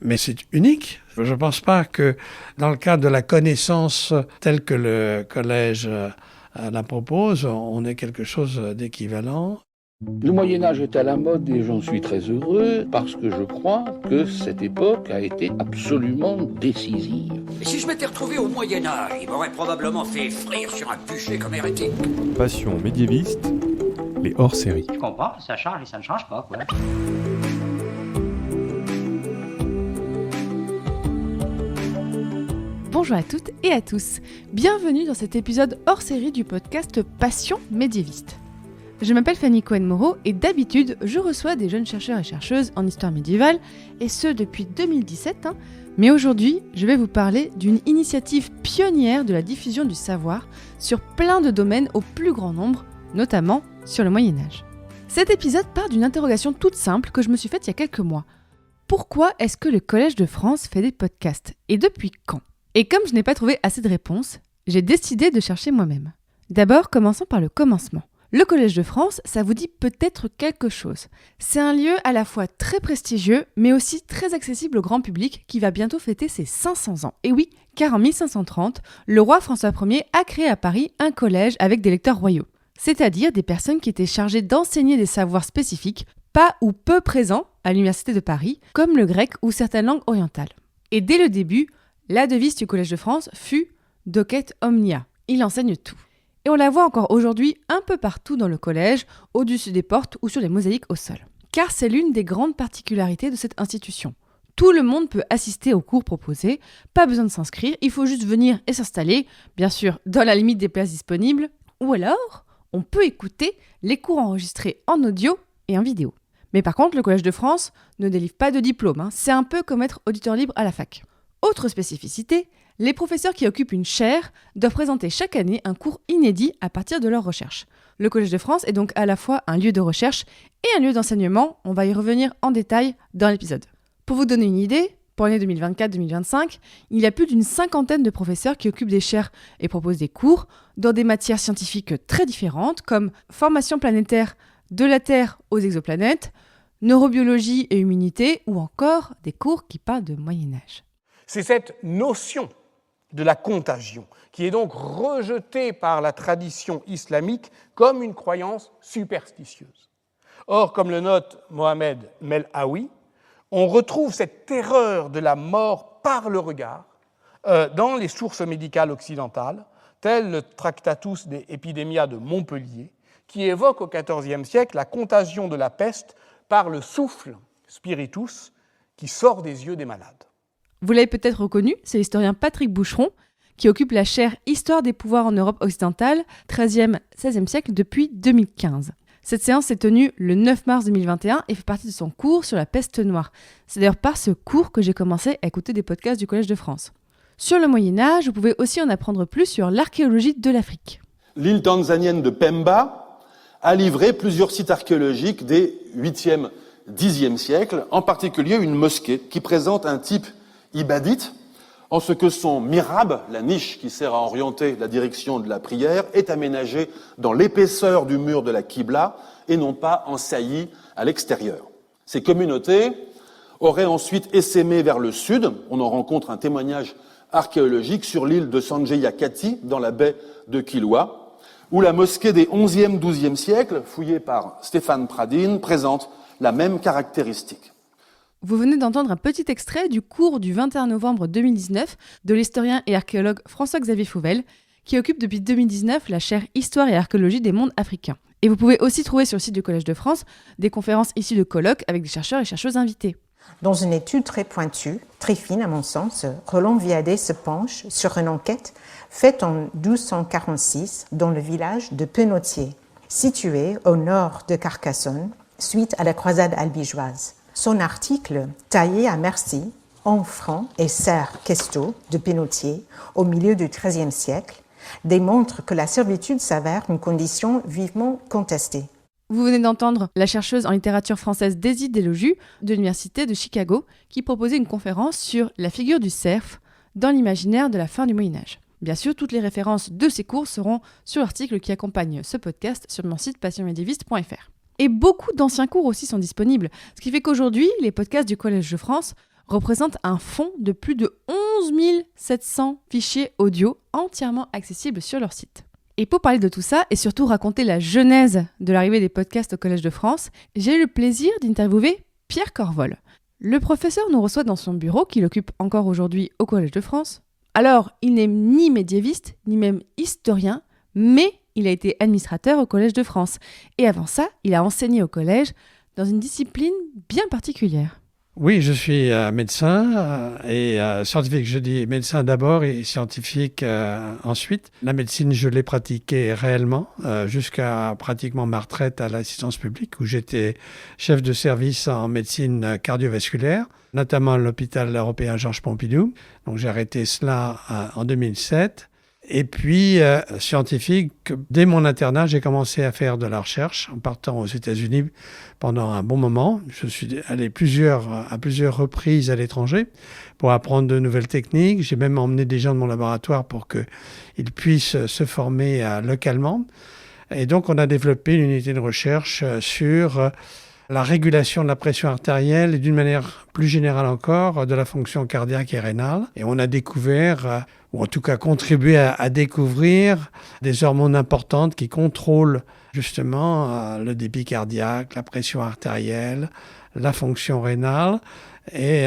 mais c'est unique. Je ne pense pas que dans le cadre de la connaissance telle que le collège la propose, on ait quelque chose d'équivalent. Le Moyen-Âge est à la mode et j'en suis très heureux parce que je crois que cette époque a été absolument décisive. Et si je m'étais retrouvé au Moyen-Âge, il m'aurait probablement fait frire sur un bûcher comme hérétique. Passion médiéviste, les hors-séries. Je comprends, ça change et ça ne change pas, quoi. Bonjour à toutes et à tous, bienvenue dans cet épisode hors-série du podcast Passion médiéviste. Je m'appelle Fanny Cohen-Moreau et d'habitude, je reçois des jeunes chercheurs et chercheuses en histoire médiévale, et ce depuis 2017, mais aujourd'hui, je vais vous parler d'une initiative pionnière de la diffusion du savoir sur plein de domaines au plus grand nombre, notamment sur le Moyen-Âge. Cet épisode part d'une interrogation toute simple que je me suis faite il y a quelques mois. Pourquoi est-ce que le Collège de France fait des podcasts ? Et depuis quand ? Et comme je n'ai pas trouvé assez de réponses, j'ai décidé de chercher moi-même. D'abord, commençons par le commencement. Le Collège de France, ça vous dit peut-être quelque chose. C'est un lieu à la fois très prestigieux, mais aussi très accessible au grand public qui va bientôt fêter ses 500 ans. Et oui, car en 1530, le roi François Ier a créé à Paris un collège avec des lecteurs royaux. C'est-à-dire des personnes qui étaient chargées d'enseigner des savoirs spécifiques, pas ou peu présents à l'Université de Paris, comme le grec ou certaines langues orientales. Et dès le début, la devise du Collège de France fut « Docet omnia ». Il enseigne tout. Et on la voit encore aujourd'hui un peu partout dans le collège, au-dessus des portes ou sur les mosaïques au sol. Car c'est l'une des grandes particularités de cette institution. Tout le monde peut assister aux cours proposés, pas besoin de s'inscrire, il faut juste venir et s'installer, bien sûr dans la limite des places disponibles, ou alors on peut écouter les cours enregistrés en audio et en vidéo. Mais par contre, le Collège de France ne délivre pas de diplôme, c'est un peu comme être auditeur libre à la fac. Autre spécificité, les professeurs qui occupent une chaire doivent présenter chaque année un cours inédit à partir de leurs recherches. Le Collège de France est donc à la fois un lieu de recherche et un lieu d'enseignement, on va y revenir en détail dans l'épisode. Pour vous donner une idée, pour l'année 2024-2025, il y a plus d'une cinquantaine de professeurs qui occupent des chaires et proposent des cours dans des matières scientifiques très différentes comme formation planétaire de la Terre aux exoplanètes, neurobiologie et immunité ou encore des cours qui parlent de Moyen-Âge. C'est cette notion de la contagion qui est donc rejetée par la tradition islamique comme une croyance superstitieuse. Or, comme le note Mohamed Melhaoui, on retrouve cette terreur de la mort par le regard dans les sources médicales occidentales, telles le Tractatus de Epidemia de Montpellier, qui évoque au XIVe siècle la contagion de la peste par le souffle spiritus qui sort des yeux des malades. Vous l'avez peut-être reconnu, c'est l'historien Patrick Boucheron qui occupe la chaire Histoire des pouvoirs en Europe occidentale, 13e, 16e siècle depuis 2015. Cette séance s'est tenue le 9 mars 2021 et fait partie de son cours sur la peste noire. C'est d'ailleurs par ce cours que j'ai commencé à écouter des podcasts du Collège de France. Sur le Moyen-Âge, vous pouvez aussi en apprendre plus sur l'archéologie de l'Afrique. L'île tanzanienne de Pemba a livré plusieurs sites archéologiques des 8e, 10e siècles, en particulier une mosquée qui présente un type ibadite, en ce que son mihrab, la niche qui sert à orienter la direction de la prière, est aménagée dans l'épaisseur du mur de la Qibla et non pas en saillie à l'extérieur. Ces communautés auraient ensuite essaimé vers le sud. On en rencontre un témoignage archéologique sur l'île de Sanjayakati, dans la baie de Kilwa, où la mosquée des 11e, 12e siècles, fouillée par Stéphane Pradine, présente la même caractéristique. Vous venez d'entendre un petit extrait du cours du 21 novembre 2019 de l'historien et archéologue François-Xavier Fauvel, qui occupe depuis 2019 la chaire Histoire et archéologie des mondes africains. Et vous pouvez aussi trouver sur le site du Collège de France des conférences issues de colloques avec des chercheurs et chercheuses invités. Dans une étude très pointue, très fine à mon sens, Roland Viadet se penche sur une enquête faite en 1246 dans le village de Penautier, situé au nord de Carcassonne, suite à la croisade albigeoise. Son article, taillé à merci, en franc et serre Questo de Penautier, au milieu du XIIIe siècle, démontre que la servitude s'avère une condition vivement contestée. Vous venez d'entendre la chercheuse en littérature française Daisy Deloju de l'Université de Chicago qui proposait une conférence sur la figure du serf dans l'imaginaire de la fin du Moyen-Âge. Bien sûr, toutes les références de ces cours seront sur l'article qui accompagne ce podcast sur mon site passionmédiéviste.fr. Et beaucoup d'anciens cours aussi sont disponibles, ce qui fait qu'aujourd'hui, les podcasts du Collège de France représente un fonds de plus de 11 700 fichiers audio entièrement accessibles sur leur site. Et pour parler de tout ça, et surtout raconter la genèse de l'arrivée des podcasts au Collège de France, j'ai eu le plaisir d'interviewer Pierre Corvol. Le professeur nous reçoit dans son bureau, qu'il occupe encore aujourd'hui au Collège de France. Alors, il n'est ni médiéviste, ni même historien, mais il a été administrateur au Collège de France. Et avant ça, il a enseigné au collège dans une discipline bien particulière. Oui, je suis médecin et scientifique. Je dis médecin d'abord et scientifique ensuite. La médecine, je l'ai pratiquée réellement jusqu'à pratiquement ma retraite à l'assistance publique où j'étais chef de service en médecine cardiovasculaire, notamment à l'hôpital européen Georges Pompidou. Donc j'ai arrêté cela en 2007. Et puis, scientifique, dès mon internat, j'ai commencé à faire de la recherche en partant aux États-Unis pendant un bon moment. Je suis allé à plusieurs reprises à l'étranger pour apprendre de nouvelles techniques. J'ai même emmené des gens de mon laboratoire pour qu'ils puissent se former localement. Et donc, on a développé une unité de recherche sur la régulation de la pression artérielle et d'une manière plus générale encore de la fonction cardiaque et rénale. Et on a découvert, ou en tout cas contribué à découvrir des hormones importantes qui contrôlent justement le débit cardiaque, la pression artérielle, la fonction rénale. Et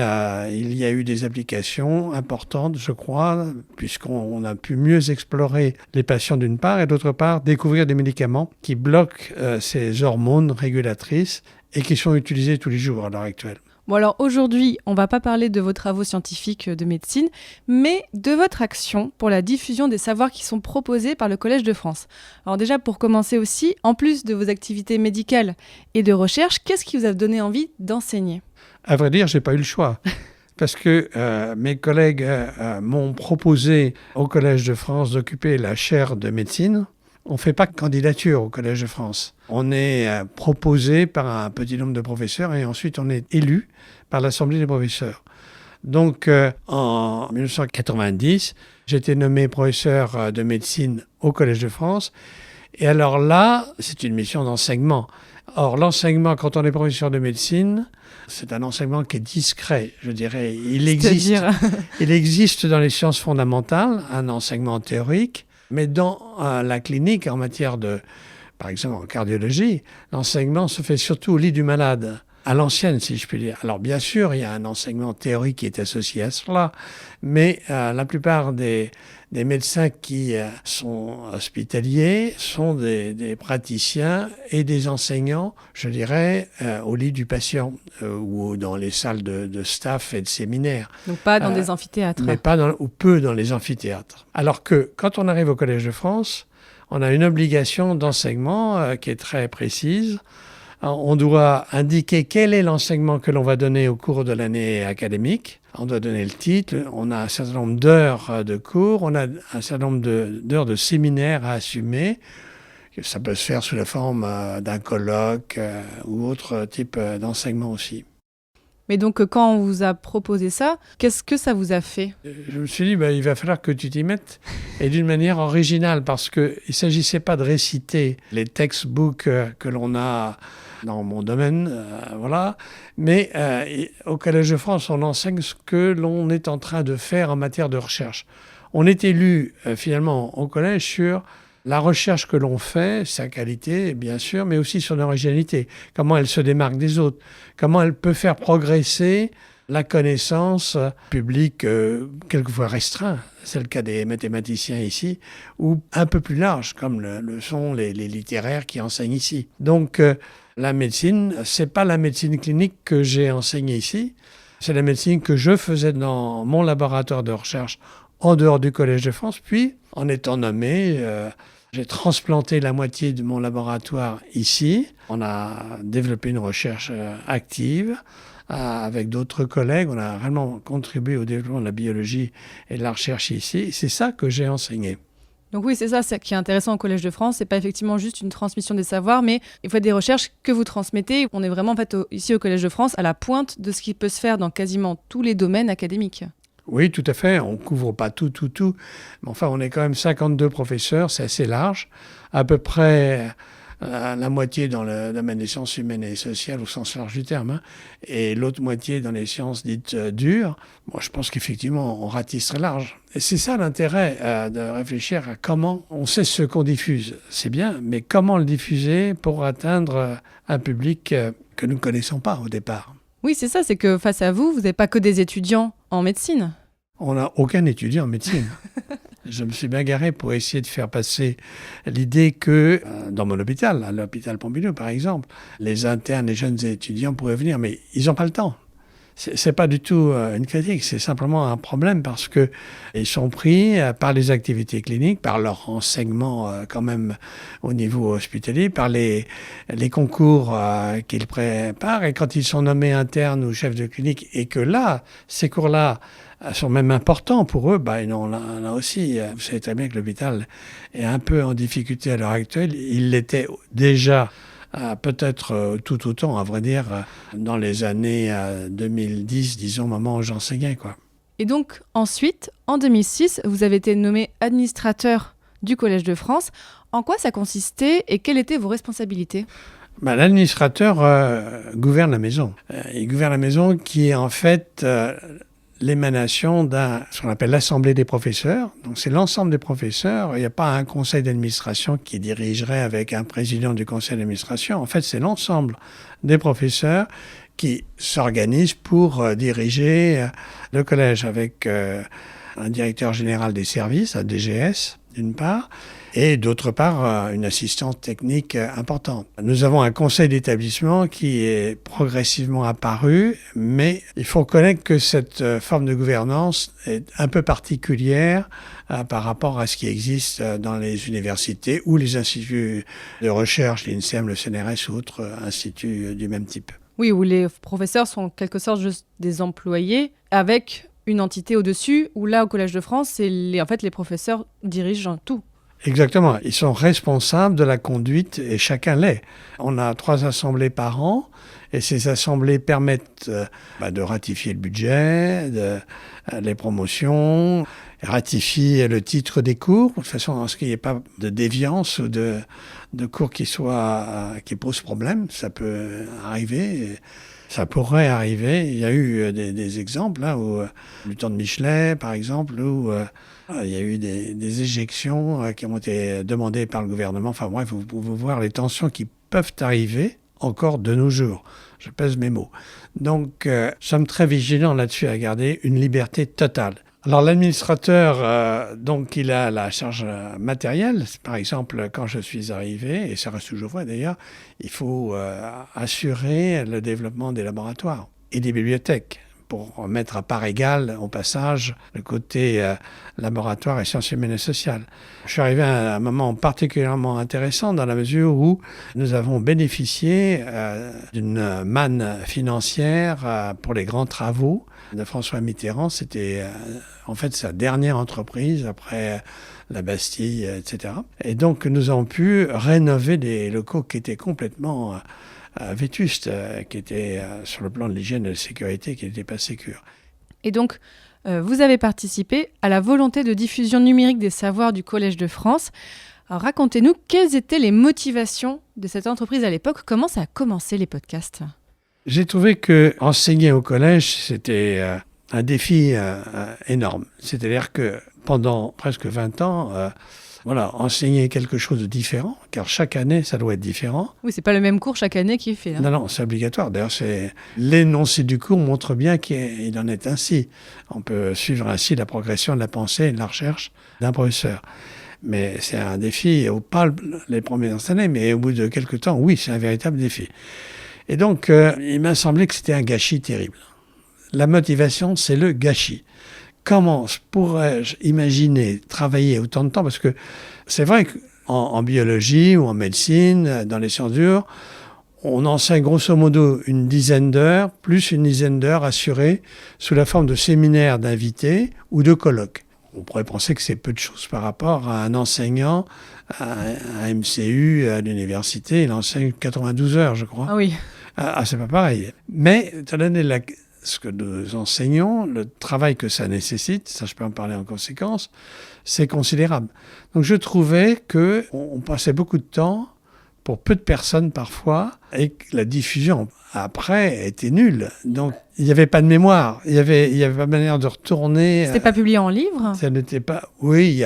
il y a eu des applications importantes, je crois, puisqu'on a pu mieux explorer les patients d'une part et d'autre part découvrir des médicaments qui bloquent ces hormones régulatrices et qui sont utilisés tous les jours à l'heure actuelle. Bon alors aujourd'hui, on ne va pas parler de vos travaux scientifiques de médecine, mais de votre action pour la diffusion des savoirs qui sont proposés par le Collège de France. Alors déjà, pour commencer aussi, en plus de vos activités médicales et de recherche, qu'est-ce qui vous a donné envie d'enseigner ? À vrai dire, je n'ai pas eu le choix. Parce que mes collègues m'ont proposé au Collège de France d'occuper la chaire de médecine. On ne fait pas candidature au Collège de France. On est proposé par un petit nombre de professeurs et ensuite on est élu par l'Assemblée des professeurs. Donc en 1990, j'ai été nommé professeur de médecine au Collège de France. Et alors là, c'est une mission d'enseignement. Or, l'enseignement, quand on est professeur de médecine, c'est un enseignement qui est discret, je dirais. Il existe dans les sciences fondamentales, un enseignement théorique, mais dans la clinique, en matière de, par exemple en cardiologie, l'enseignement se fait surtout au lit du malade, à l'ancienne, si je puis dire. Alors bien sûr, il y a un enseignement théorique qui est associé à cela, mais la plupart des médecins qui sont hospitaliers sont des praticiens et des enseignants, je dirais, au lit du patient ou dans les salles de staff et de séminaire. Donc pas dans des amphithéâtres. Mais ou peu dans les amphithéâtres. Alors que quand on arrive au Collège de France, on a une obligation d'enseignement qui est très précise. On doit indiquer quel est l'enseignement que l'on va donner au cours de l'année académique. On doit donner le titre, on a un certain nombre d'heures de cours, on a un certain nombre d'heures de séminaires à assumer. Ça peut se faire sous la forme d'un colloque ou autre type d'enseignement aussi. Mais donc, quand on vous a proposé ça, qu'est-ce que ça vous a fait ? Je me suis dit, il va falloir que tu t'y mettes, et d'une manière originale, parce qu'il ne s'agissait pas de réciter les textbooks que l'on a dans mon domaine, voilà. Mais au Collège de France, on enseigne ce que l'on est en train de faire en matière de recherche. On est élu, finalement, au collège sur la recherche que l'on fait, sa qualité, bien sûr, mais aussi son originalité. Comment elle se démarque des autres. Comment elle peut faire progresser la connaissance publique, quelquefois restreinte, c'est le cas des mathématiciens ici, ou un peu plus large, comme le sont les littéraires qui enseignent ici. Donc, la médecine, c'est pas la médecine clinique que j'ai enseignée ici, c'est la médecine que je faisais dans mon laboratoire de recherche en dehors du Collège de France, puis, en étant nommé, j'ai transplanté la moitié de mon laboratoire ici. On a développé une recherche active avec d'autres collègues. On a vraiment contribué au développement de la biologie et de la recherche ici. C'est ça que j'ai enseigné. Donc oui, c'est ça qui est intéressant au Collège de France. C'est pas effectivement juste une transmission des savoirs, mais il faut des recherches que vous transmettez. On est vraiment en fait ici au Collège de France à la pointe de ce qui peut se faire dans quasiment tous les domaines académiques. Oui, tout à fait. On ne couvre pas tout. Mais enfin, on est quand même 52 professeurs, c'est assez large. À peu près la moitié dans le domaine des sciences humaines et sociales au sens large du terme, hein, et l'autre moitié dans les sciences dites dures, moi je pense qu'effectivement on ratisse très large. Et c'est ça l'intérêt de réfléchir à comment on sait ce qu'on diffuse. C'est bien, mais comment le diffuser pour atteindre un public que nous ne connaissons pas au départ. Oui, c'est ça, c'est que face à vous, vous n'avez pas que des étudiants en médecine. On n'a aucun étudiant en médecine. Je me suis bien garé pour essayer de faire passer l'idée que, dans mon hôpital, à l'hôpital Pompidou par exemple, les internes, les jeunes étudiants pourraient venir, mais ils n'ont pas le temps. C'est pas du tout une critique, c'est simplement un problème parce que ils sont pris par les activités cliniques, par leur renseignement quand même au niveau hospitalier, par les concours qu'ils préparent. Et quand ils sont nommés internes ou chefs de clinique et que là, ces cours-là sont même importants pour eux, non, là aussi, vous savez très bien que l'hôpital est un peu en difficulté à l'heure actuelle. Il l'était déjà peut-être tout autant, à vrai dire, dans les années 2010, disons, au moment où j'enseignais, quoi. Et donc, ensuite, en 2006, vous avez été nommé administrateur du Collège de France. En quoi ça consistait et quelles étaient vos responsabilités ? L'administrateur gouverne la maison. Il gouverne la maison qui est en fait l'émanation ce qu'on appelle l'Assemblée des professeurs. Donc c'est l'ensemble des professeurs. Il n'y a pas un conseil d'administration qui dirigerait avec un président du conseil d'administration. En fait, c'est l'ensemble des professeurs qui s'organisent pour diriger le collège avec un directeur général des services, un DGS, d'une part, et d'autre part, une assistante technique importante. Nous avons un conseil d'établissement qui est progressivement apparu, mais il faut reconnaître que cette forme de gouvernance est un peu particulière par rapport à ce qui existe dans les universités ou les instituts de recherche, l'INSERM, le CNRS ou autres instituts du même type. Oui, où les professeurs sont en quelque sorte juste des employés avec une entité au-dessus, où là, au Collège de France, en fait, les professeurs dirigent tout. Exactement. Ils sont responsables de la conduite et chacun l'est. On a 3 assemblées par an et ces assemblées permettent de ratifier le budget, les promotions, ratifier le titre des cours, de façon à ce qu'il n'y ait pas de déviance ou de cours qui posent problème. Ça peut arriver. Ça pourrait arriver. Il y a eu des exemples, là, où, du temps de Michelet, par exemple, où il y a eu des éjections qui ont été demandées par le gouvernement. Enfin bref, vous pouvez voir les tensions qui peuvent arriver encore de nos jours. Je pèse mes mots. Donc, nous sommes très vigilants là-dessus à garder une liberté totale. Alors l'administrateur, donc il a la charge matérielle. Par exemple, quand je suis arrivé, et ça reste toujours vrai d'ailleurs, il faut assurer le développement des laboratoires et des bibliothèques pour mettre à part égale, au passage, le côté laboratoire et sciences humaines et sociales. Je suis arrivé à un moment particulièrement intéressant dans la mesure où nous avons bénéficié d'une manne financière pour les grands travaux de François Mitterrand. C'était en fait sa dernière entreprise après la Bastille, etc. Et donc nous avons pu rénover des locaux qui étaient complètement vétustes, qui étaient sur le plan de l'hygiène et de la sécurité, qui n'étaient pas sécures. Et donc, vous avez participé à la volonté de diffusion numérique des savoirs du Collège de France. Alors, racontez-nous quelles étaient les motivations de cette entreprise à l'époque. Comment ça a commencé les podcasts ? J'ai trouvé que enseigner au collège, c'était un défi énorme. C'est-à-dire que pendant presque 20 ans, enseigner quelque chose de différent, car chaque année, ça doit être différent. Oui, c'est pas le même cours chaque année qui est fait. Hein. Non, c'est obligatoire. D'ailleurs, l'énoncé du cours montre bien qu'il en est ainsi. On peut suivre ainsi la progression de la pensée et de la recherche d'un professeur. Mais c'est un défi, pas les premières années, mais au bout de quelques temps, oui, c'est un véritable défi. Et donc, il m'a semblé que c'était un gâchis terrible. La motivation, c'est le gâchis. Comment pourrais-je imaginer travailler autant de temps ? Parce que c'est vrai qu'en biologie ou en médecine, dans les sciences dures, on enseigne grosso modo une dizaine d'heures, plus une dizaine d'heures assurées sous la forme de séminaires d'invités ou de colloques. On pourrait penser que c'est peu de choses par rapport à un enseignant à un MCU à l'université. Il enseigne 92 heures, je crois. Ah oui. C'est pas pareil. Mais, étant donné ce que nous enseignons, le travail que ça nécessite, ça je peux en parler en conséquence, c'est considérable. Donc je trouvais qu'on passait beaucoup de temps pour peu de personnes parfois, et que la diffusion après était nulle. Donc il n'y avait pas de mémoire, il y avait pas de manière de retourner. C'était pas publié en livre? Ça n'était pas. Oui,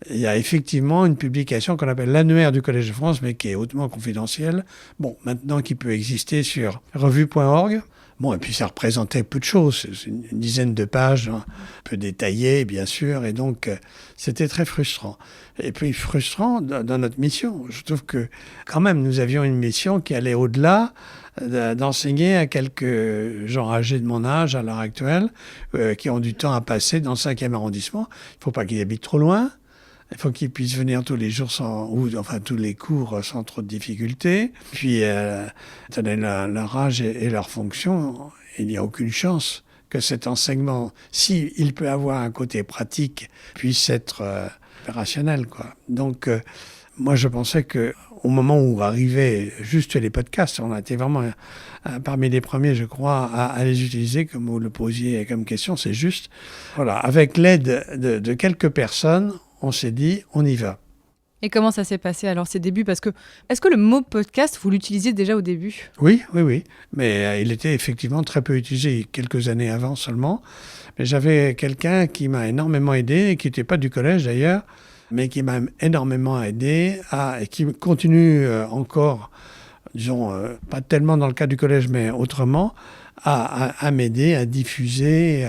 il y a effectivement une publication qu'on appelle l'annuaire du Collège de France, mais qui est hautement confidentielle. Bon, maintenant qui peut exister sur revue.org. Bon, et puis ça représentait peu de choses, c'est une dizaine de pages, un peu détaillées bien sûr, et donc c'était très frustrant. Et puis frustrant dans notre mission. Je trouve que quand même nous avions une mission qui allait au-delà d'enseigner à quelques gens âgés de mon âge à l'heure actuelle, qui ont du temps à passer dans le 5e arrondissement. Il ne faut pas qu'ils habitent trop loin. Il faut qu'ils puissent venir tous les jours tous les cours sans trop de difficultés. Puis, étant donné leur âge et leur fonction, il n'y a aucune chance que cet enseignement, s'il peut avoir un côté pratique, puisse être opérationnel, quoi. Donc, moi, je pensais que au moment où arrivaient juste les podcasts, on a été vraiment parmi les premiers, je crois, à les utiliser, comme vous le posiez comme question, c'est juste. Voilà, avec l'aide de quelques personnes, on s'est dit, on y va. Et comment ça s'est passé alors ces débuts? Parce que, est-ce que le mot podcast, vous l'utilisiez déjà au début? Oui. Mais il était effectivement très peu utilisé quelques années avant seulement. Mais j'avais quelqu'un qui m'a énormément aidé, qui n'était pas du collège d'ailleurs, mais qui m'a énormément aidé et qui continue encore, disons, pas tellement dans le cadre du collège, mais autrement, à m'aider, à diffuser,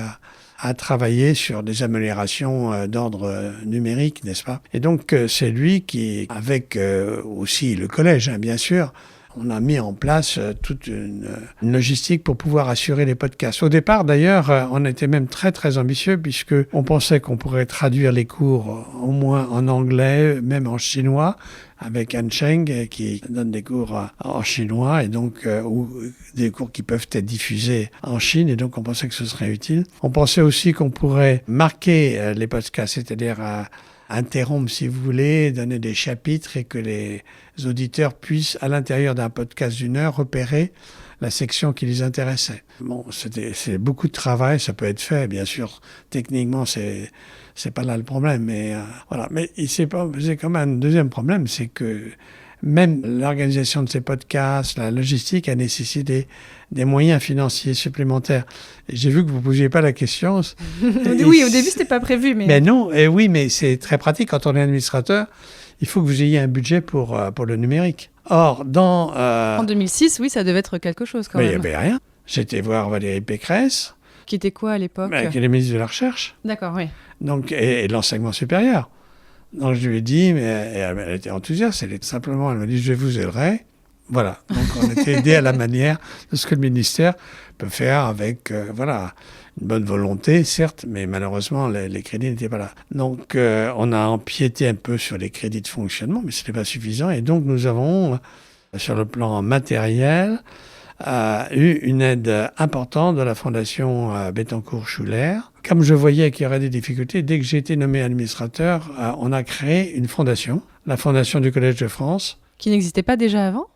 à travailler sur des améliorations d'ordre numérique, n'est-ce pas? Et donc, c'est lui qui, avec aussi le collège, bien sûr, on a mis en place toute une logistique pour pouvoir assurer les podcasts. Au départ, d'ailleurs, on était même très, très ambitieux puisque on pensait qu'on pourrait traduire les cours au moins en anglais, même en chinois, avec Anne Cheng qui donne des cours en chinois et donc ou des cours qui peuvent être diffusés en Chine et donc on pensait que ce serait utile. On pensait aussi qu'on pourrait marquer les podcasts, c'est-à-dire interrompre si vous voulez, donner des chapitres et que les auditeurs puissent à l'intérieur d'un podcast d'1 heure repérer la section qui les intéressait. Bon, c'est beaucoup de travail, ça peut être fait, bien sûr. Techniquement, c'est pas là le problème, mais voilà. Mais c'est quand même un deuxième problème, c'est que même l'organisation de ces podcasts, la logistique a nécessité des moyens financiers supplémentaires. Et j'ai vu que vous ne posiez pas la question. Oui, au début, c'était pas prévu. Mais non, et oui, mais c'est très pratique quand on est administrateur. Il faut que vous ayez un budget pour le numérique. Or, en 2006, oui, ça devait être quelque chose quand même. Mais il n'y avait rien. J'étais voir Valérie Pécresse. Qui était quoi à l'époque? Qui est le ministre de la Recherche. D'accord, oui. Donc, et de l'enseignement supérieur. Donc je lui ai dit, mais elle était enthousiaste, elle m'a dit, je vous aiderai. Voilà, donc on était aidés à la manière de ce que le ministère peut faire avec, une bonne volonté, certes, mais malheureusement, les crédits n'étaient pas là. Donc on a empiété un peu sur les crédits de fonctionnement, mais ce n'était pas suffisant. Et donc nous avons, sur le plan matériel, eu une aide importante de la Fondation Bettencourt-Schuller. Comme je voyais qu'il y aurait des difficultés, dès que j'ai été nommé administrateur, on a créé une fondation, la Fondation du Collège de France. Qui n'existait pas déjà avant?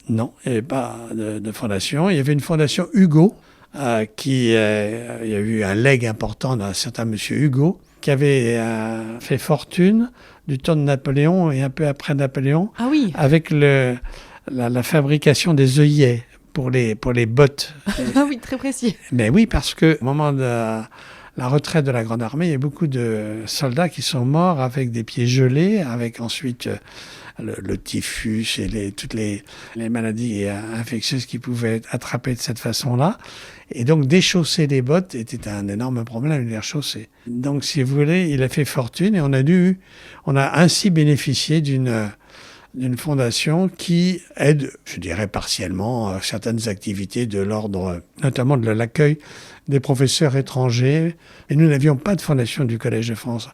Non, il n'y avait pas de fondation. Il y avait une fondation Hugo, il y a eu un legs important d'un certain monsieur Hugo, qui avait fait fortune du temps de Napoléon et un peu après Napoléon, avec la fabrication des œillets pour les bottes. Ah oui, très précis. Mais oui, parce qu'au moment de la retraite de la Grande Armée, il y a beaucoup de soldats qui sont morts avec des pieds gelés, avec ensuite le typhus et toutes les maladies infectieuses qui pouvaient être attrapées de cette façon-là. Et donc, déchausser les bottes était un énorme problème, les rechausser. Donc, si vous voulez, il a fait fortune et on a ainsi bénéficié d'une fondation qui aide, je dirais partiellement, certaines activités de l'ordre, notamment de l'accueil des professeurs étrangers. Et nous n'avions pas de fondation du Collège de France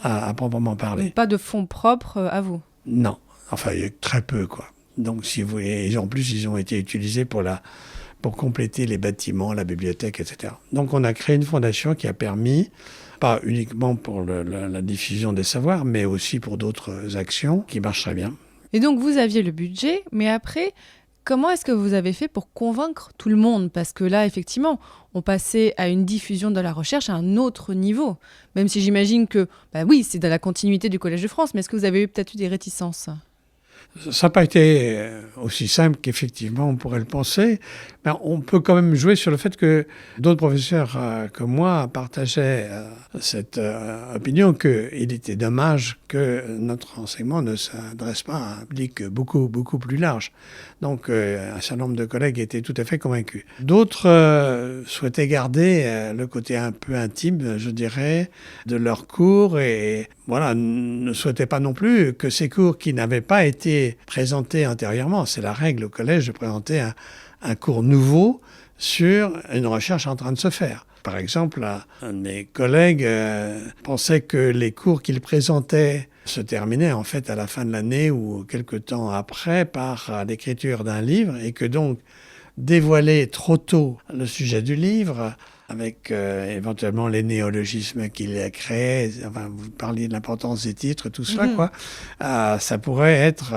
à proprement parler. Donc pas de fonds propres à vous? Non, enfin il y a très peu, quoi. Donc si vous voulez, en plus ils ont été utilisés pour compléter les bâtiments, la bibliothèque, etc. Donc on a créé une fondation qui a permis, pas uniquement pour la diffusion des savoirs, mais aussi pour d'autres actions qui marchent très bien. Et donc vous aviez le budget, mais après, comment est-ce que vous avez fait pour convaincre tout le monde? Parce que là, effectivement, on passait à une diffusion de la recherche à un autre niveau. Même si j'imagine que, oui, c'est dans la continuité du Collège de France, mais est-ce que vous avez peut-être eu des réticences? Ça n'a pas été aussi simple qu'effectivement on pourrait le penser, mais on peut quand même jouer sur le fait que d'autres professeurs que moi partageaient cette opinion qu'il était dommage que notre enseignement ne s'adresse pas à un public beaucoup plus large. Donc un certain nombre de collègues étaient tout à fait convaincus. D'autres souhaitaient garder le côté un peu intime, je dirais, de leurs cours et voilà, ne souhaitaient pas non plus que ces cours qui n'avaient pas été présentés antérieurement, c'est la règle au collège de présenter un cours nouveau sur une recherche en train de se faire. Par exemple, un de mes collègues pensait que les cours qu'il présentait se terminaient en fait à la fin de l'année ou quelque temps après par l'écriture d'un livre et que donc dévoiler trop tôt le sujet du livre avec éventuellement les néologismes qu'il a créés, enfin, vous parliez de l'importance des titres, tout cela, quoi, ça pourrait être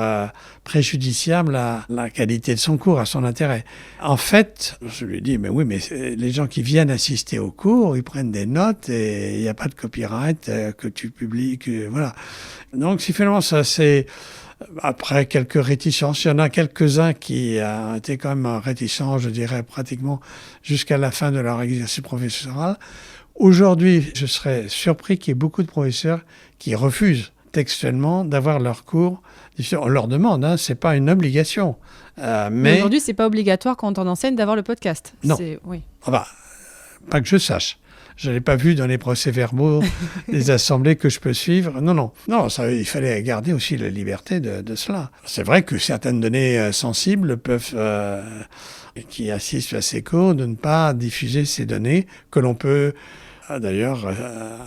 préjudiciable à la qualité de son cours, à son intérêt. En fait, je lui ai dit, mais oui, mais les gens qui viennent assister au cours, ils prennent des notes et il n'y a pas de copyright que tu publies, voilà. Donc, si finalement, ça c'est... Après quelques réticences, il y en a quelques-uns qui ont été quand même réticents, je dirais pratiquement jusqu'à la fin de leur exercice professoral. Aujourd'hui, je serais surpris qu'il y ait beaucoup de professeurs qui refusent textuellement d'avoir leur cours. On leur demande, c'est pas une obligation. Mais aujourd'hui, c'est pas obligatoire quand on enseigne d'avoir le podcast. Non, oui. Enfin, pas que je sache. Je ne l'ai pas vu dans les procès-verbaux des assemblées que je peux suivre. Non, il fallait garder aussi la liberté de cela. C'est vrai que certaines données sensibles peuvent, qui assistent à ces cours, de ne pas diffuser ces données que l'on peut d'ailleurs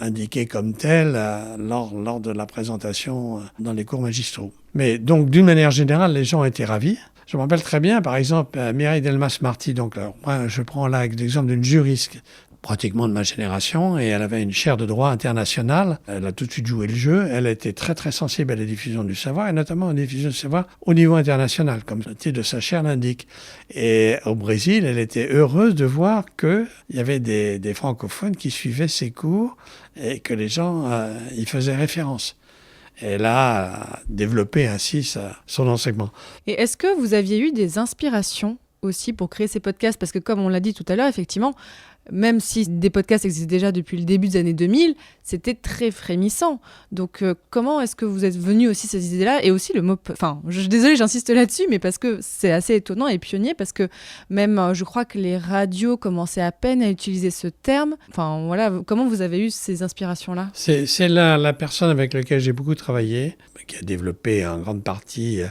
indiquer comme telles lors de la présentation dans les cours magistraux. Mais donc, d'une manière générale, les gens étaient ravis. Je me rappelle très bien, par exemple, Mireille Delmas-Marty. Donc, moi, je prends là l'exemple d'une juriste pratiquement de ma génération, et elle avait une chaire de droit international. Elle a tout de suite joué le jeu. Elle a été très, très sensible à la diffusion du savoir, et notamment à la diffusion du savoir au niveau international, comme le titre de sa chaire l'indique. Et au Brésil, elle était heureuse de voir qu'il y avait des francophones qui suivaient ses cours et que les gens y faisaient référence. Et elle a développé ainsi son enseignement. Et est-ce que vous aviez eu des inspirations aussi pour créer ces podcasts ? Parce que comme on l'a dit tout à l'heure, effectivement, même si des podcasts existent déjà depuis le début des années 2000, c'était très frémissant. Donc, comment est-ce que vous êtes venu aussi ces idées-là ? Et aussi le mot... Enfin, désolée, j'insiste là-dessus, mais parce que c'est assez étonnant et pionnier, parce que même, je crois que les radios commençaient à peine à utiliser ce terme. Enfin, voilà, comment vous avez eu ces inspirations-là ? C'est la personne avec laquelle j'ai beaucoup travaillé, qui a développé en grande partie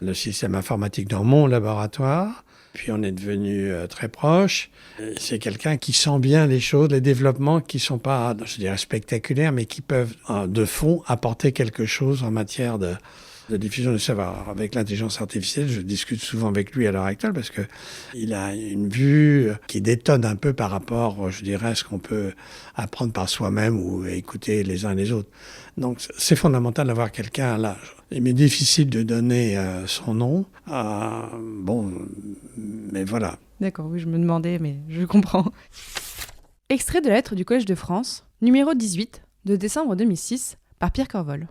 le système informatique dans mon laboratoire. Puis on est devenus très proches. C'est quelqu'un qui sent bien les choses, les développements qui ne sont pas, je dirais, spectaculaires, mais qui peuvent, de fond, apporter quelque chose en matière de diffusion du savoir. Avec l'intelligence artificielle, je discute souvent avec lui à l'heure actuelle parce qu'il a une vue qui détonne un peu par rapport, je dirais, à ce qu'on peut apprendre par soi-même ou écouter les uns les autres. Donc c'est fondamental d'avoir quelqu'un là. Il m'est difficile de donner son nom. Mais voilà. D'accord, oui, je me demandais, mais je comprends. Extrait de la lettre du Collège de France, numéro 18, de décembre 2006, par Pierre Corvol.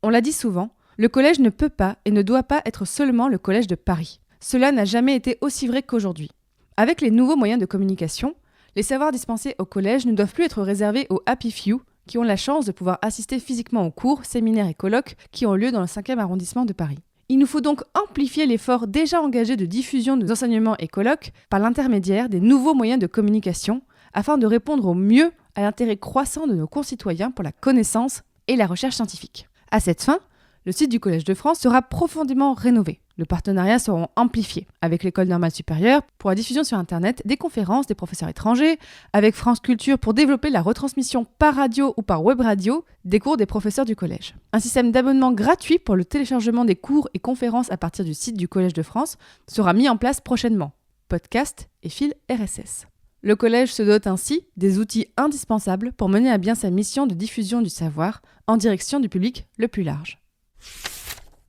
On l'a dit souvent, le collège ne peut pas et ne doit pas être seulement le collège de Paris. Cela n'a jamais été aussi vrai qu'aujourd'hui. Avec les nouveaux moyens de communication, les savoirs dispensés au collège ne doivent plus être réservés aux happy few qui ont la chance de pouvoir assister physiquement aux cours, séminaires et colloques qui ont lieu dans le 5e arrondissement de Paris. Il nous faut donc amplifier l'effort déjà engagé de diffusion de nos enseignements et colloques par l'intermédiaire des nouveaux moyens de communication afin de répondre au mieux à l'intérêt croissant de nos concitoyens pour la connaissance et la recherche scientifique. À cette fin, le site du Collège de France sera profondément rénové. Les partenariats seront amplifiés avec l'École normale supérieure pour la diffusion sur Internet des conférences des professeurs étrangers, avec France Culture pour développer la retransmission par radio ou par web radio des cours des professeurs du collège. Un système d'abonnement gratuit pour le téléchargement des cours et conférences à partir du site du Collège de France sera mis en place prochainement. Podcast et fil RSS. Le collège se dote ainsi des outils indispensables pour mener à bien sa mission de diffusion du savoir en direction du public le plus large.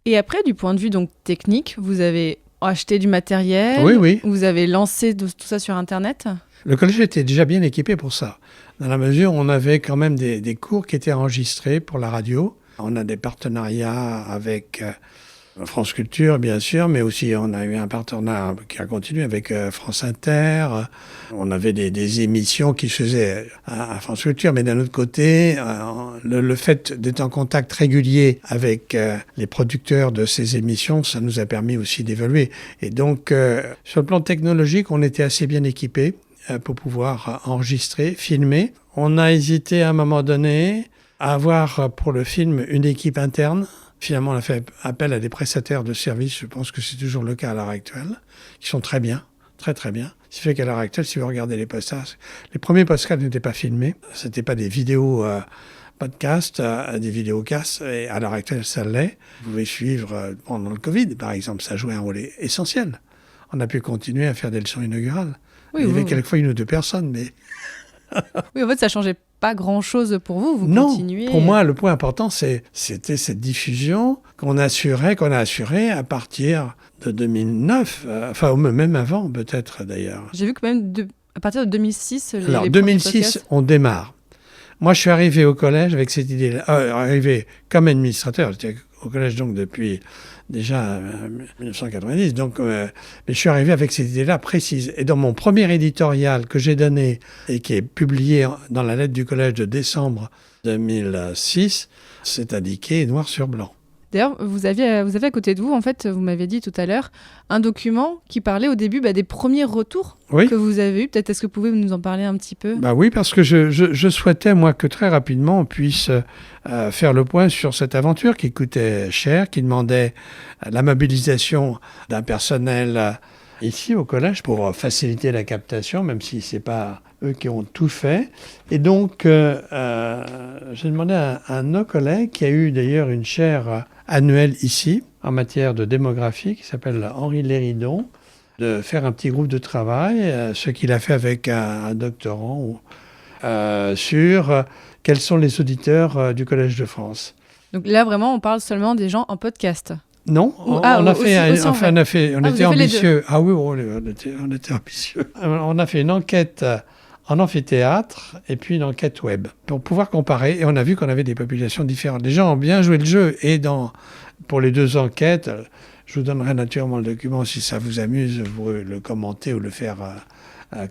Et après, du point de vue donc technique, vous avez acheté du matériel, oui. Vous avez lancé tout ça sur Internet ? Le collège était déjà bien équipé pour ça, dans la mesure où on avait quand même des cours qui étaient enregistrés pour la radio. On a des partenariats avec France Culture, bien sûr, mais aussi on a eu un partenariat qui a continué avec France Inter. On avait des émissions qui se faisaient à France Culture, mais d'un autre côté, le fait d'être en contact régulier avec les producteurs de ces émissions, ça nous a permis aussi d'évoluer. Et donc, sur le plan technologique, on était assez bien équipés pour pouvoir enregistrer, filmer. On a hésité à un moment donné à avoir pour le film une équipe interne. Finalement, on a fait appel à des prestataires de services, je pense que c'est toujours le cas à l'heure actuelle, qui sont très bien, très très bien. Ce qui fait qu'à l'heure actuelle, si vous regardez les podcasts, les premiers podcasts n'étaient pas filmés, c'était pas des vidéos podcasts, des vidéocasts, et à l'heure actuelle, ça l'est. Vous pouvez suivre pendant le Covid, par exemple, ça jouait un rôle essentiel. On a pu continuer à faire des leçons inaugurales. Oui, Il y avait quelquefois 1 ou 2 personnes, mais... Oui, en fait, ça changeait pas grand-chose pour vous, Non, continuez. pour moi, le point important, c'était cette diffusion qu'on a assurée à partir de 2009, enfin même avant peut-être d'ailleurs. J'ai vu que même à partir de 2006, Alors, les 2006, on démarre. Moi, je suis arrivé au collège avec cette idée-là, arrivé comme administrateur, j'étais au collège donc depuis déjà 1990, donc, mais je suis arrivé avec cette idée-là précise. Et dans mon premier éditorial que j'ai donné et qui est publié dans la lettre du collège de décembre 2006, c'est indiqué noir sur blanc. D'ailleurs, vous avez à côté de vous, en fait, vous m'avez dit tout à l'heure, un document qui parlait au début des premiers retours que vous avez eus. Peut-être est-ce que vous pouvez nous en parler un petit peu ? Oui, parce que je souhaitais, moi, que très rapidement, on puisse faire le point sur cette aventure qui coûtait cher, qui demandait la mobilisation d'un personnel ici au collège pour faciliter la captation, même si ce n'est pas eux qui ont tout fait. Et donc, j'ai demandé à un de nos collègues, qui a eu d'ailleurs une chaire annuelle ici, en matière de démographie, qui s'appelle Henri Léridon, de faire un petit groupe de travail, ce qu'il a fait avec un doctorant, sur quels sont les auditeurs du Collège de France. Donc là, vraiment, on parle seulement des gens en podcast. Non, on était ambitieux. Ah oui, on était ambitieux. On a fait une enquête en amphithéâtre et puis une enquête web pour pouvoir comparer. Et on a vu qu'on avait des populations différentes. Les gens ont bien joué le jeu. Et pour les 2 enquêtes, je vous donnerai naturellement le document si ça vous amuse, vous le commenter ou le faire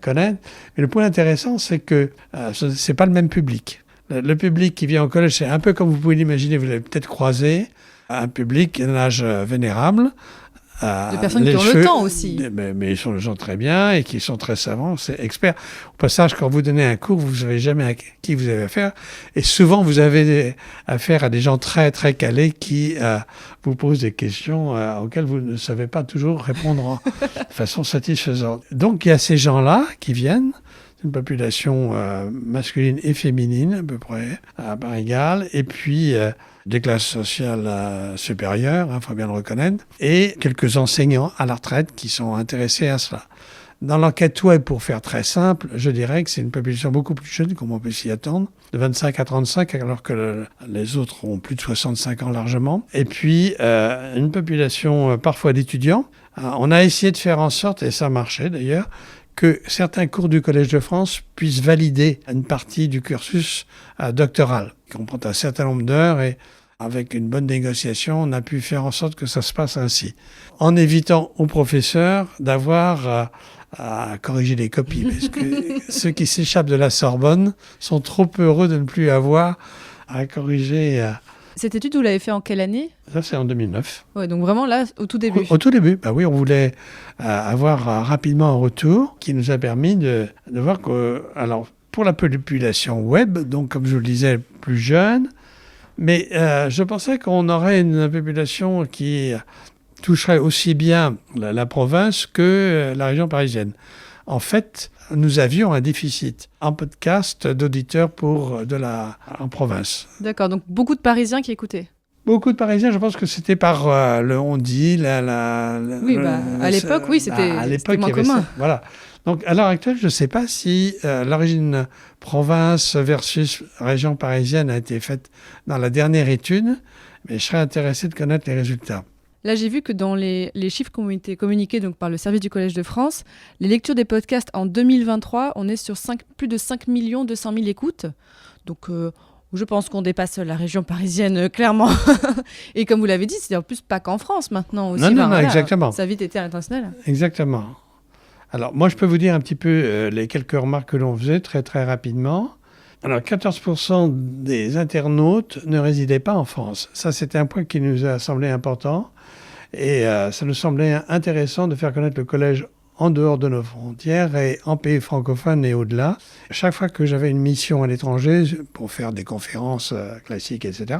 connaître. Mais le point intéressant, c'est que c'est pas le même public. Le public qui vient au collège, c'est un peu comme vous pouvez l'imaginer, vous l'avez peut-être croisé, un public d'un âge vénérable. De personnes qui ont le temps aussi. Mais ils sont des gens très bien et qui sont très savants, c'est experts. Au passage, quand vous donnez un cours, vous ne savez jamais à qui vous avez affaire. Et souvent, vous avez affaire à des gens très, très calés qui vous posent des questions auxquelles vous ne savez pas toujours répondre de façon satisfaisante. Donc, il y a ces gens-là qui viennent. C'est une population masculine et féminine, à peu près, à part égale. Et puis, des classes sociales supérieures, faut bien le reconnaître. Et quelques enseignants à la retraite qui sont intéressés à cela. Dans l'enquête web, pour faire très simple, je dirais que c'est une population beaucoup plus jeune, comme on peut s'y attendre, de 25 à 35, alors que les autres ont plus de 65 ans largement. Et puis, une population parfois d'étudiants. On a essayé de faire en sorte, et ça marchait d'ailleurs, que certains cours du Collège de France puissent valider une partie du cursus doctoral, qui comprend un certain nombre d'heures, et avec une bonne négociation, on a pu faire en sorte que ça se passe ainsi, en évitant aux professeurs d'avoir à corriger les copies, parce que ceux qui s'échappent de la Sorbonne sont trop heureux de ne plus avoir à corriger. Cette étude, vous l'avez fait en quelle année ? Ça, c'est en 2009. Ouais, donc vraiment là, au tout début. Au tout début, oui, on voulait avoir rapidement un retour qui nous a permis de voir que, alors, pour la population web, donc comme je vous le disais, plus jeune, mais je pensais qu'on aurait une population qui toucherait aussi bien la province que la région parisienne. En fait, nous avions un déficit en podcast d'auditeurs en province. D'accord, donc beaucoup de Parisiens qui écoutaient. Beaucoup de Parisiens, je pense que c'était par le on-dit, Oui, à l'époque, oui, c'était moins commun. Voilà. Donc, à l'heure actuelle, je ne sais pas si l'origine province versus région parisienne a été faite dans la dernière étude, mais je serais intéressé de connaître les résultats. Là, j'ai vu que dans les chiffres qui ont été communiqués donc, par le service du Collège de France, les lectures des podcasts en 2023, on est sur plus de 5 200 000 écoutes. Donc, Je pense qu'on dépasse la région parisienne, clairement. Et comme vous l'avez dit, c'est en plus pas qu'en France maintenant aussi. Non, exactement. Ça a vite été international. Exactement. Alors, moi, je peux vous dire un petit peu les quelques remarques que l'on faisait très, très rapidement. Alors, 14% des internautes ne résidaient pas en France. Ça, c'était un point qui nous a semblé important. Et ça nous semblait intéressant de faire connaître le collège en dehors de nos frontières et en pays francophones et au-delà. Chaque fois que j'avais une mission à l'étranger, pour faire des conférences classiques, etc.,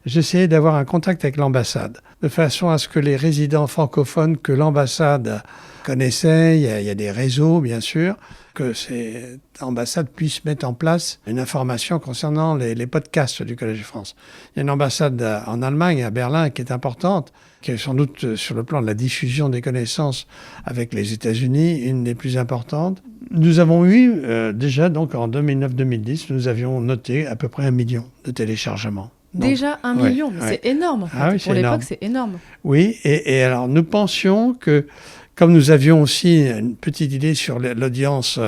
j'essayais d'avoir un contact avec l'ambassade, de façon à ce que les résidents francophones que l'ambassade connaissait, il y a des réseaux bien sûr, que cette ambassade puisse mettre en place une information concernant les podcasts du Collège de France. Il y a une ambassade en Allemagne, à Berlin, qui est importante, qui est sans doute sur le plan de la diffusion des connaissances avec les États-Unis, une des plus importantes. Nous avons eu déjà, donc en 2009-2010, nous avions noté à peu près 1 million de téléchargements. Donc, déjà 1 million, mais c'est énorme en fait. Ah oui, pour l'époque, c'est énorme. Oui, et alors nous pensions que, comme nous avions aussi une petite idée sur l'audience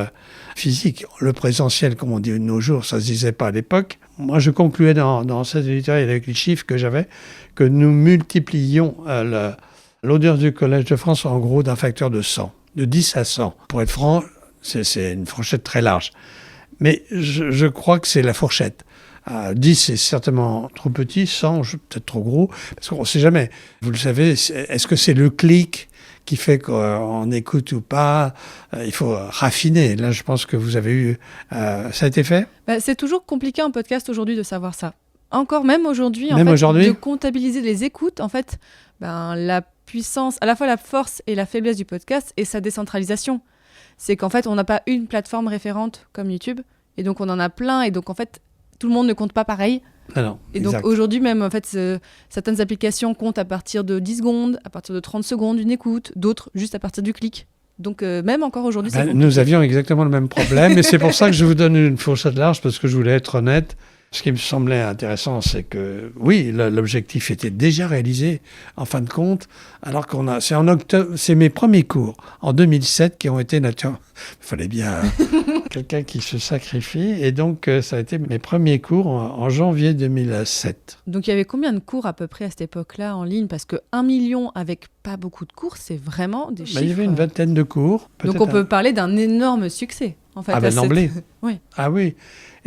physique, le présentiel, comme on dit de nos jours, ça ne se disait pas à l'époque, moi je concluais dans cet éditorial avec les chiffres que j'avais, que nous multiplions l'audience du Collège de France en gros d'un facteur de 100, de 10 à 100. Pour être franc, c'est une fourchette très large. Mais je crois que c'est la fourchette. 10, c'est certainement trop petit, 100, peut-être trop gros, parce qu'on ne sait jamais. Vous le savez, est-ce que c'est le clic qui fait qu'on écoute ou pas? Il faut raffiner. Là, je pense que vous avez eu... ça a été fait? C'est toujours compliqué en podcast aujourd'hui de savoir ça. Encore même aujourd'hui, aujourd'hui, de comptabiliser les écoutes, en fait, la puissance, à la fois la force et la faiblesse du podcast et sa décentralisation. C'est qu'en fait, on n'a pas une plateforme référente comme YouTube, et donc on en a plein, et donc en fait, tout le monde ne compte pas pareil. Non, et donc aujourd'hui même, en fait, certaines applications comptent à partir de 10 secondes, à partir de 30 secondes d'une écoute, d'autres juste à partir du clic. Donc même encore aujourd'hui, c'est compliqué. Nous avions exactement le même problème, et c'est pour ça que je vous donne une fourchette large, parce que je voulais être honnête. Ce qui me semblait intéressant, c'est que, oui, l'objectif était déjà réalisé, en fin de compte, alors c'est en octobre, c'est mes premiers cours, en 2007, qui ont été naturels. Il fallait bien quelqu'un qui se sacrifie, et donc ça a été mes premiers cours en janvier 2007. Donc il y avait combien de cours à peu près à cette époque-là en ligne? Parce que 1 million avec pas beaucoup de cours, c'est vraiment des chiffres... Il y avait une vingtaine de cours. Donc on peut parler d'un énorme succès, en fait. D'emblée. Oui. Ah oui.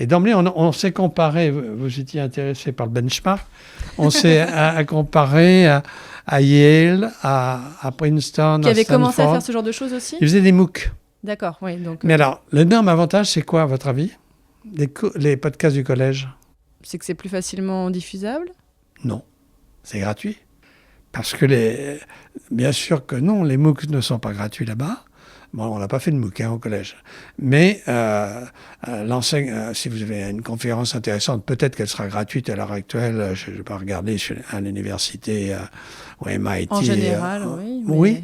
Et d'emblée, on s'est comparé, vous étiez intéressé par le benchmark, on s'est comparé à Yale, à Princeton, qui à avait Stanford. commencé à faire ce genre de choses aussi? Ils faisaient des MOOC. D'accord, oui. Donc, Mais alors, l'énorme avantage, c'est quoi, à votre avis? Les podcasts du collège? C'est que c'est plus facilement diffusable? Non, c'est gratuit. Parce que bien sûr que non, les MOOC ne sont pas gratuits là-bas. Bon, on n'a pas fait de MOOC au collège. Mais si vous avez une conférence intéressante, peut-être qu'elle sera gratuite à l'heure actuelle. Je ne vais pas regarder à l'université ou MIT. En général, oui. Oui,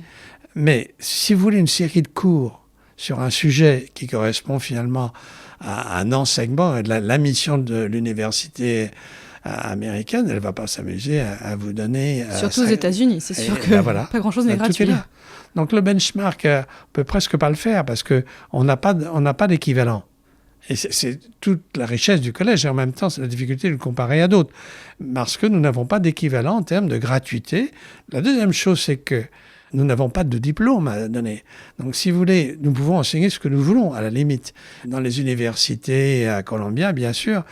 mais si vous voulez une série de cours sur un sujet qui correspond finalement à un enseignement et de la mission de l'université américaine, elle ne va pas s'amuser à vous donner... Surtout aux États-Unis, c'est sûr que pas grand-chose n'est gratuit. Donc le benchmark ne peut presque pas le faire parce qu'on n'a pas d'équivalent. Et c'est toute la richesse du collège et en même temps c'est la difficulté de le comparer à d'autres. Parce que nous n'avons pas d'équivalent en termes de gratuité. La deuxième chose, c'est que nous n'avons pas de diplôme à donner. Donc, si vous voulez, nous pouvons enseigner ce que nous voulons, à la limite. Dans les universités à Columbia, bien sûr,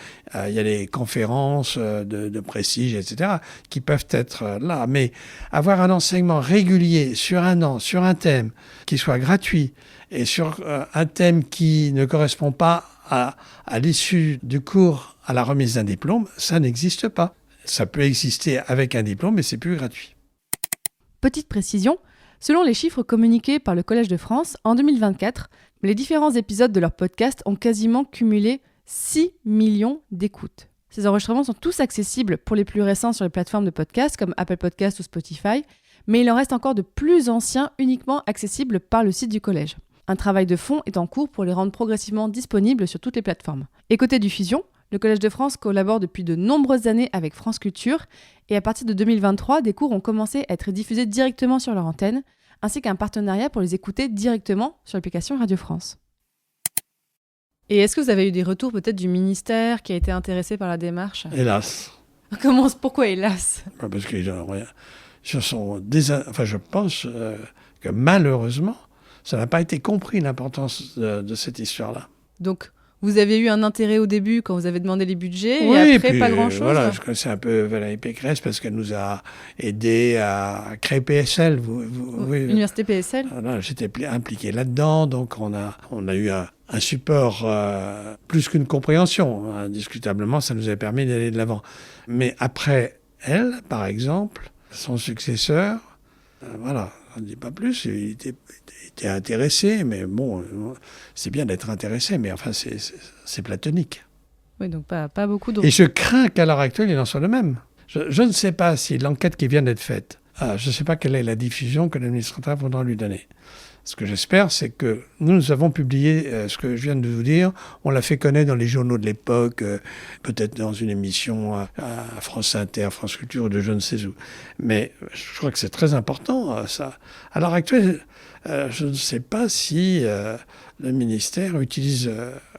il y a des conférences de prestige, etc., qui peuvent être là. Mais avoir un enseignement régulier sur un an, sur un thème, qui soit gratuit, et sur un thème qui ne correspond pas à l'issue du cours, à la remise d'un diplôme, ça n'existe pas. Ça peut exister avec un diplôme, mais c'est plus gratuit. Petite précision, selon les chiffres communiqués par le Collège de France, en 2024, les différents épisodes de leur podcast ont quasiment cumulé 6 millions d'écoutes. Ces enregistrements sont tous accessibles pour les plus récents sur les plateformes de podcast comme Apple Podcast ou Spotify, mais il en reste encore de plus anciens uniquement accessibles par le site du Collège. Un travail de fond est en cours pour les rendre progressivement disponibles sur toutes les plateformes. Et côté diffusion, le Collège de France collabore depuis de nombreuses années avec France Culture et à partir de 2023, des cours ont commencé à être diffusés directement sur leur antenne, ainsi qu'un partenariat pour les écouter directement sur l'application Radio France. Et est-ce que vous avez eu des retours peut-être du ministère qui a été intéressé par la démarche ? Hélas. Pourquoi hélas ? Parce qu'ils se sont je pense que malheureusement, ça n'a pas été compris l'importance de cette histoire-là. Donc, vous avez eu un intérêt au début quand vous avez demandé les budgets Oui, et après puis, pas grand-chose. Voilà, je connaissais un peu Valérie Pécresse parce qu'elle nous a aidés à créer PSL. Oui, Université PSL. Voilà, j'étais impliqué là-dedans, donc on a eu un support plus qu'une compréhension. Indiscutablement, ça nous a permis d'aller de l'avant. Mais après elle, par exemple, son successeur, voilà, on ne dit pas plus, il était intéressé, mais bon, c'est bien d'être intéressé, mais enfin, c'est platonique. Oui, donc pas beaucoup de... Et je crains qu'à l'heure actuelle, il en soit le même. Je ne sais pas si l'enquête qui vient d'être faite, je ne sais pas quelle est la diffusion que l'administrateur voudra lui donner. Ce que j'espère, c'est que nous avons publié ce que je viens de vous dire. On l'a fait connaître dans les journaux de l'époque, peut-être dans une émission à France Inter, France Culture, de je ne sais où. Mais je crois que c'est très important, ça. À l'heure actuelle, je ne sais pas si le ministère utilise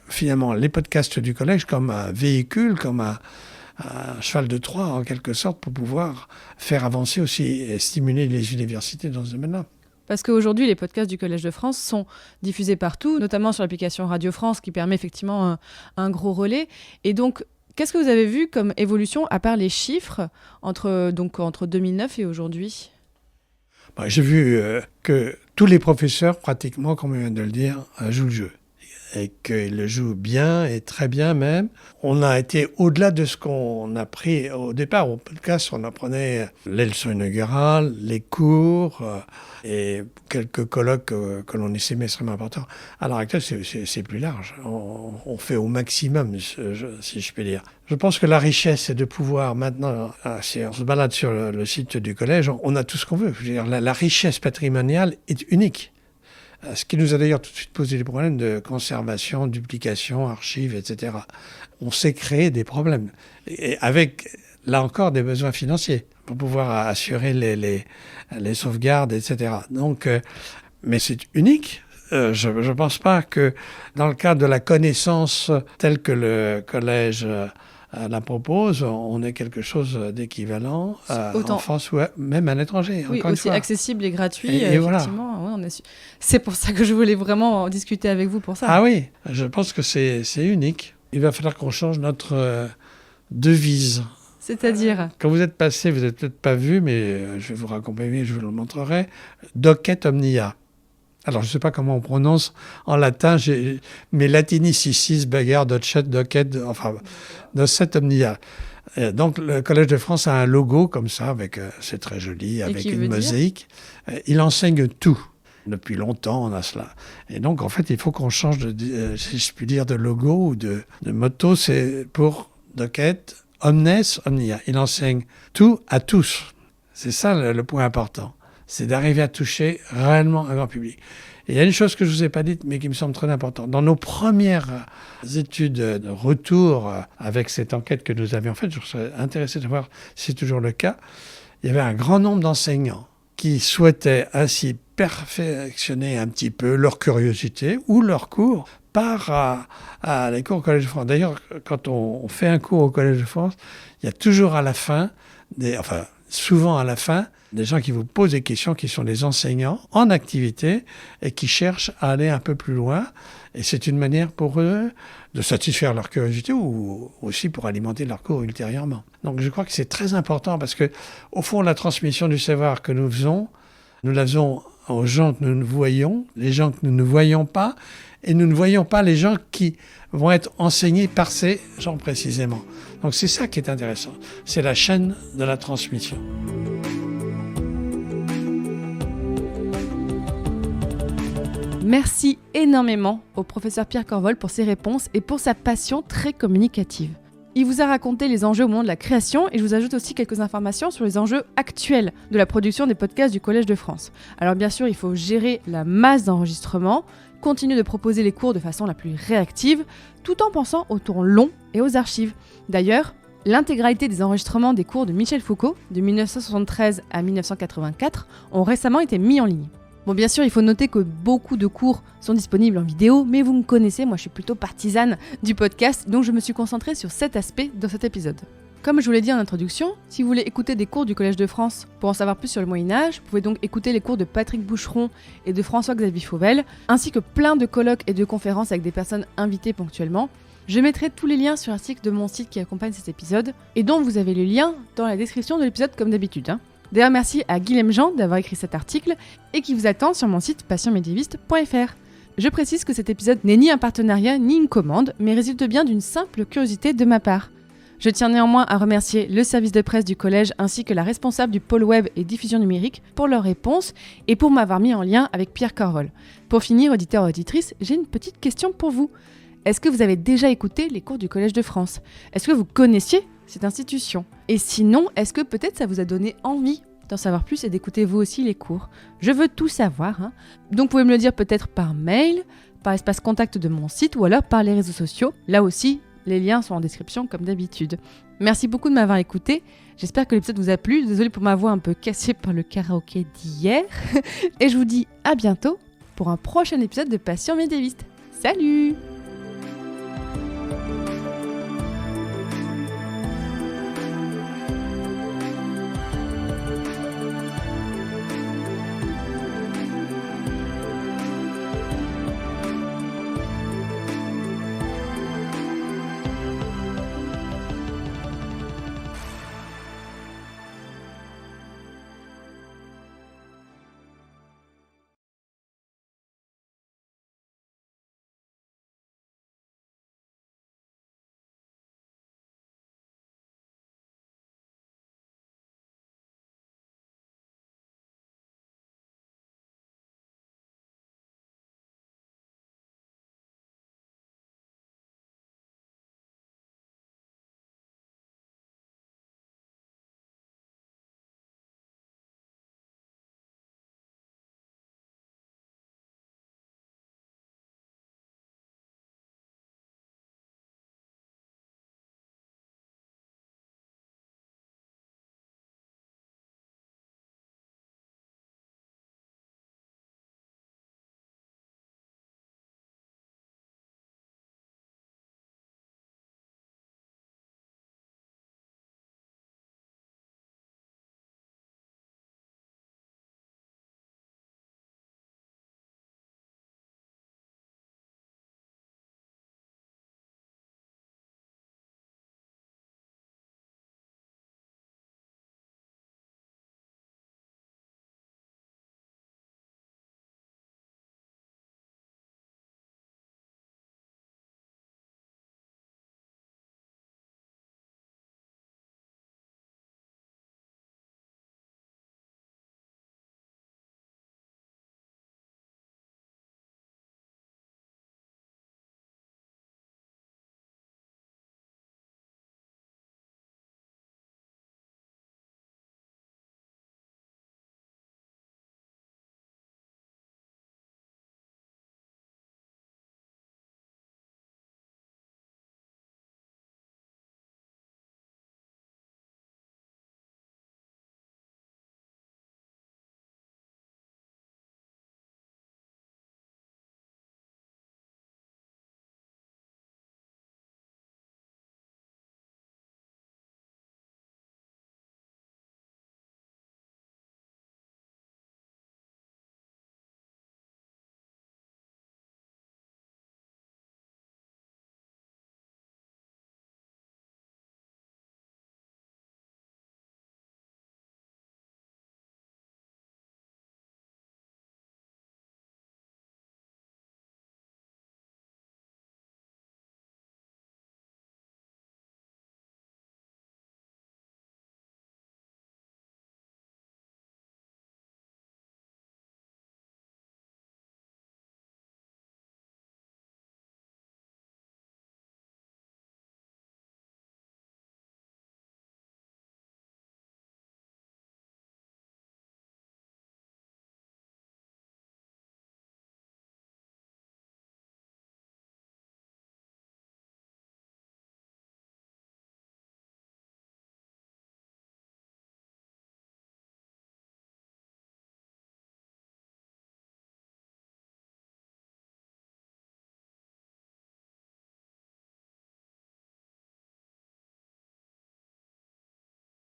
finalement les podcasts du collège comme un véhicule, comme un cheval de Troie, en quelque sorte, pour pouvoir faire avancer aussi et stimuler les universités dans ce domaine-là. Parce qu'aujourd'hui, les podcasts du Collège de France sont diffusés partout, notamment sur l'application Radio France, qui permet effectivement un gros relais. Et donc, qu'est-ce que vous avez vu comme évolution, à part les chiffres, entre 2009 et aujourd'hui ? J'ai vu que tous les professeurs, pratiquement, comme on vient de le dire, jouent le jeu. Et qu'ils le jouent bien, et très bien même. On a été au-delà de ce qu'on a pris au départ. Au podcast, on apprenait les leçons inaugurales, les cours et quelques colloques que l'on estimait extrêmement importants. À l'heure actuelle, c'est plus large. On fait au maximum, si je puis dire. Je pense que la richesse, c'est de pouvoir maintenant, si on se balade sur le site du collège, on a tout ce qu'on veut. Je veux dire, la richesse patrimoniale est unique. Ce qui nous a d'ailleurs tout de suite posé des problèmes de conservation, duplication, archives, etc. On s'est créé des problèmes. Et avec, là encore, des besoins financiers pour pouvoir assurer les sauvegardes, etc. Donc, mais c'est unique. Je ne pense pas que dans le cadre de la connaissance telle que le collège la propose, on ait quelque chose d'équivalent en France ou même à l'étranger. Oui, aussi accessible et gratuit. Et voilà. Ouais, c'est pour ça que je voulais vraiment en discuter avec vous pour ça. Ah oui, je pense que c'est unique. Il va falloir qu'on change notre devise. C'est-à-dire Quand vous êtes passé, vous n'avez peut-être pas vu, mais je vais vous raccompagner, je vous le montrerai. Docet omnia. Alors, je ne sais pas comment on prononce en latin, mais latinicis, bagarre, docet, docet omnia. Donc, le Collège de France a un logo comme ça, c'est très joli, avec une mosaïque. Il enseigne tout. Depuis longtemps, on a cela. Et donc, en fait, il faut qu'on change, si je puis dire, de logo ou de motto. C'est pour Docet, omnes omnia. Il enseigne tout à tous. C'est ça le point important. C'est d'arriver à toucher réellement un grand public. Et il y a une chose que je ne vous ai pas dite, mais qui me semble très importante. Dans nos premières études de retour avec cette enquête que nous avions faite, je serais intéressé de voir si c'est toujours le cas, il y avait un grand nombre d'enseignants qui souhaitaient ainsi perfectionner un petit peu leur curiosité ou leur cours par les cours au Collège de France. D'ailleurs, quand on fait un cours au Collège de France, il y a toujours à la fin, souvent à la fin, des gens qui vous posent des questions, qui sont des enseignants en activité et qui cherchent à aller un peu plus loin. Et c'est une manière pour eux de satisfaire leur curiosité ou aussi pour alimenter leur cours ultérieurement. Donc je crois que c'est très important parce que, au fond, la transmission du savoir que nous faisons, nous la faisons aux gens que nous voyons, les gens que nous ne voyons pas, et nous ne voyons pas les gens qui vont être enseignés par ces gens précisément. Donc c'est ça qui est intéressant. C'est la chaîne de la transmission. Merci énormément au professeur Pierre Corvol pour ses réponses et pour sa passion très communicative. Il vous a raconté les enjeux au moment de la création et je vous ajoute aussi quelques informations sur les enjeux actuels de la production des podcasts du Collège de France. Alors bien sûr, il faut gérer la masse d'enregistrements, continuer de proposer les cours de façon la plus réactive, tout en pensant au temps long et aux archives. D'ailleurs, l'intégralité des enregistrements des cours de Michel Foucault, de 1973 à 1984, ont récemment été mis en ligne. Bon, bien sûr, il faut noter que beaucoup de cours sont disponibles en vidéo, mais vous me connaissez, moi je suis plutôt partisane du podcast, donc je me suis concentrée sur cet aspect dans cet épisode. Comme je vous l'ai dit en introduction, si vous voulez écouter des cours du Collège de France pour en savoir plus sur le Moyen-Âge, vous pouvez donc écouter les cours de Patrick Boucheron et de François-Xavier Fauvel, ainsi que plein de colloques et de conférences avec des personnes invitées ponctuellement. Je mettrai tous les liens sur l'article de mon site qui accompagne cet épisode, et dont vous avez le lien dans la description de l'épisode comme d'habitude. D'ailleurs, merci à Guilhem Jean d'avoir écrit cet article et qui vous attend sur mon site passionmédiéviste.fr. Je précise que cet épisode n'est ni un partenariat ni une commande, mais résulte bien d'une simple curiosité de ma part. Je tiens néanmoins à remercier le service de presse du collège ainsi que la responsable du pôle web et diffusion numérique pour leurs réponses et pour m'avoir mis en lien avec Pierre Corvol. Pour finir, auditeurs et auditrices, j'ai une petite question pour vous. Est-ce que vous avez déjà écouté les cours du Collège de France ? Est-ce que vous connaissiez cette institution ? Et sinon, est-ce que peut-être ça vous a donné envie d'en savoir plus et d'écouter vous aussi les cours ? Je veux tout savoir, Donc vous pouvez me le dire peut-être par mail, par espace contact de mon site ou alors par les réseaux sociaux. Là aussi, les liens sont en description comme d'habitude. Merci beaucoup de m'avoir écouté. J'espère que l'épisode vous a plu. Désolée pour ma voix un peu cassée par le karaoké d'hier. Et je vous dis à bientôt pour un prochain épisode de Passion médiéviste. Salut!